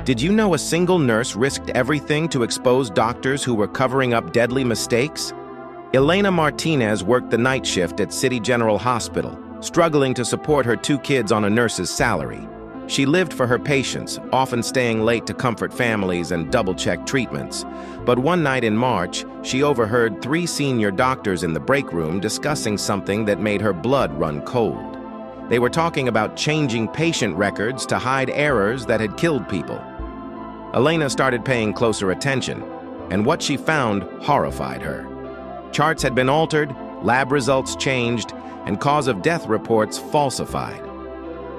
Did you know a single nurse risked everything to expose doctors who were covering up deadly mistakes? Elena Martinez worked the night shift at City General Hospital, struggling to support her 2 kids on a nurse's salary. She lived for her patients, often staying late to comfort families and double-check treatments. But one night in March, she overheard 3 senior doctors in the break room discussing something that made her blood run cold. They were talking about changing patient records to hide errors that had killed people. Elena started paying closer attention, and what she found horrified her. Charts had been altered, lab results changed, and cause of death reports falsified.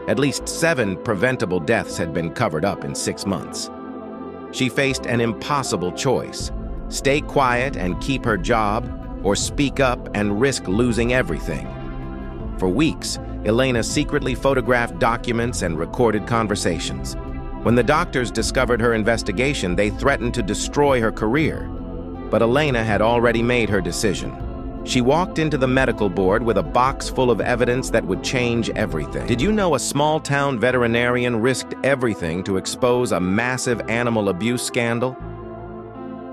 At least 7 preventable deaths had been covered up in 6 months. She faced an impossible choice: stay quiet and keep her job, or speak up and risk losing everything. For weeks, Elena secretly photographed documents and recorded conversations. When the doctors discovered her investigation, they threatened to destroy her career. But Elena had already made her decision. She walked into the medical board with a box full of evidence that would change everything. Did you know a small-town veterinarian risked everything to expose a massive animal abuse scandal?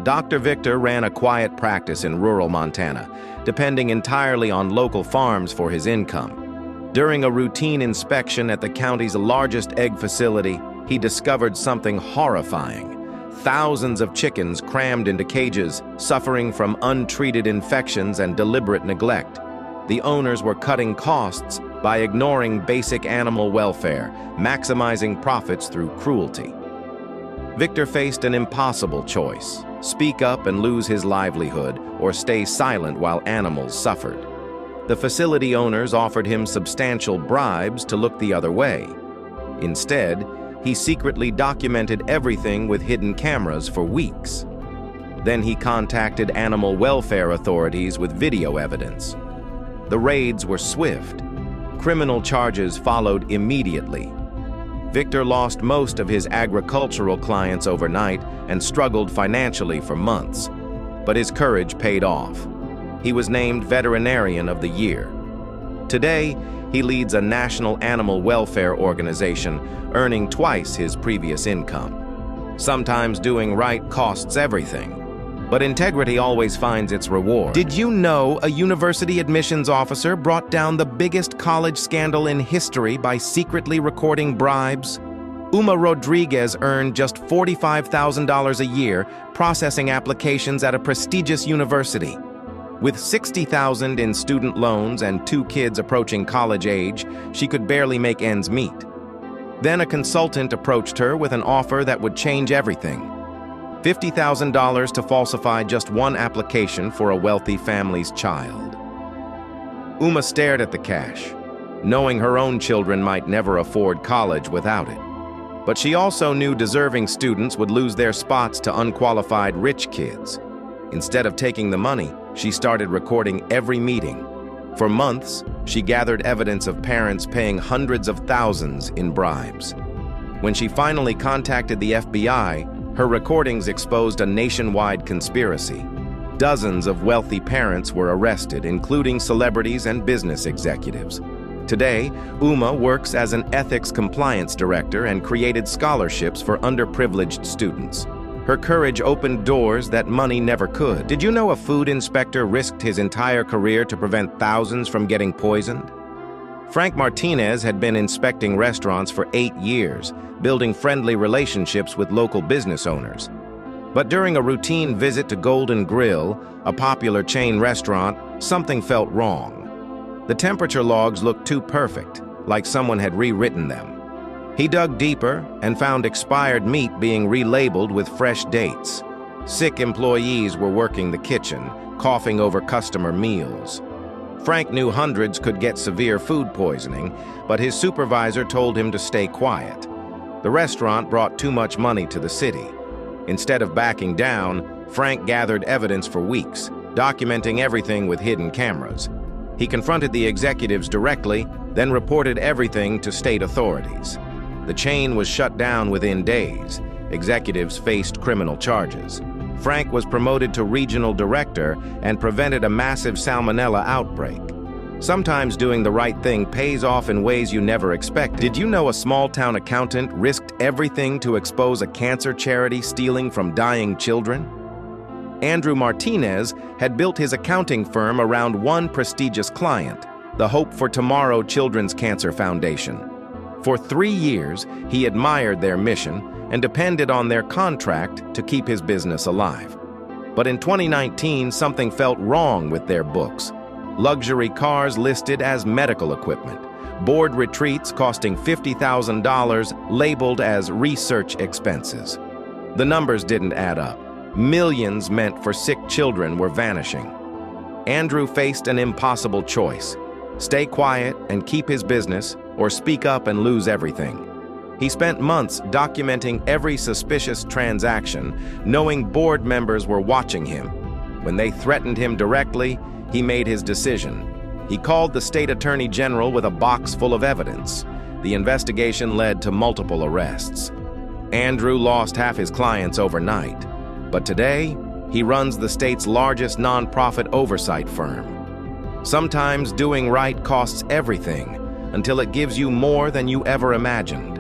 Dr. Victor ran a quiet practice in rural Montana, depending entirely on local farms for his income. During a routine inspection at the county's largest egg facility, he discovered something horrifying. Thousands of chickens crammed into cages, suffering from untreated infections and deliberate neglect. The owners were cutting costs by ignoring basic animal welfare, maximizing profits through cruelty. Victor faced an impossible choice: speak up and lose his livelihood, or stay silent while animals suffered. The facility owners offered him substantial bribes to look the other way. Instead, he secretly documented everything with hidden cameras for weeks. Then he contacted animal welfare authorities with video evidence. The raids were swift. Criminal charges followed immediately. Victor lost most of his agricultural clients overnight and struggled financially for months. But his courage paid off. He was named Veterinarian of the Year. Today, he leads a national animal welfare organization, earning twice his previous income. Sometimes doing right costs everything, but integrity always finds its reward. Did you know a university admissions officer brought down the biggest college scandal in history by secretly recording bribes? Uma Rodriguez earned just $45,000 a year processing applications at a prestigious university. With $60,000 in student loans and 2 kids approaching college age, she could barely make ends meet. Then a consultant approached her with an offer that would change everything: $50,000 to falsify just 1 application for a wealthy family's child. Uma stared at the cash, knowing her own children might never afford college without it. But she also knew deserving students would lose their spots to unqualified rich kids. Instead of taking the money, she started recording every meeting. For months, she gathered evidence of parents paying hundreds of thousands in bribes. When she finally contacted the FBI, her recordings exposed a nationwide conspiracy. Dozens of wealthy parents were arrested, including celebrities and business executives. Today, Uma works as an ethics compliance director and created scholarships for underprivileged students. Her courage opened doors that money never could. Did you know a food inspector risked his entire career to prevent thousands from getting poisoned? Frank Martinez had been inspecting restaurants for 8 years, building friendly relationships with local business owners. But during a routine visit to Golden Grill, a popular chain restaurant, something felt wrong. The temperature logs looked too perfect, like someone had rewritten them. He dug deeper and found expired meat being relabeled with fresh dates. Sick employees were working the kitchen, coughing over customer meals. Frank knew hundreds could get severe food poisoning, but his supervisor told him to stay quiet. The restaurant brought too much money to the city. Instead of backing down, Frank gathered evidence for weeks, documenting everything with hidden cameras. He confronted the executives directly, then reported everything to state authorities. The chain was shut down within days. Executives faced criminal charges. Frank was promoted to regional director and prevented a massive salmonella outbreak. Sometimes doing the right thing pays off in ways you never expected. Did you know a small-town accountant risked everything to expose a cancer charity stealing from dying children? Andrew Martinez had built his accounting firm around one prestigious client, the Hope for Tomorrow Children's Cancer Foundation. For 3 years, he admired their mission and depended on their contract to keep his business alive. But in 2019, something felt wrong with their books. Luxury cars listed as medical equipment, board retreats costing $50,000 labeled as research expenses. The numbers didn't add up. Millions meant for sick children were vanishing. Andrew faced an impossible choice: stay quiet and keep his business, or speak up and lose everything. He spent months documenting every suspicious transaction, knowing board members were watching him. When they threatened him directly, he made his decision. He called the state attorney general with a box full of evidence. The investigation led to multiple arrests. Andrew lost half his clients overnight, but today he runs the state's largest nonprofit oversight firm. Sometimes doing right costs everything, until it gives you more than you ever imagined.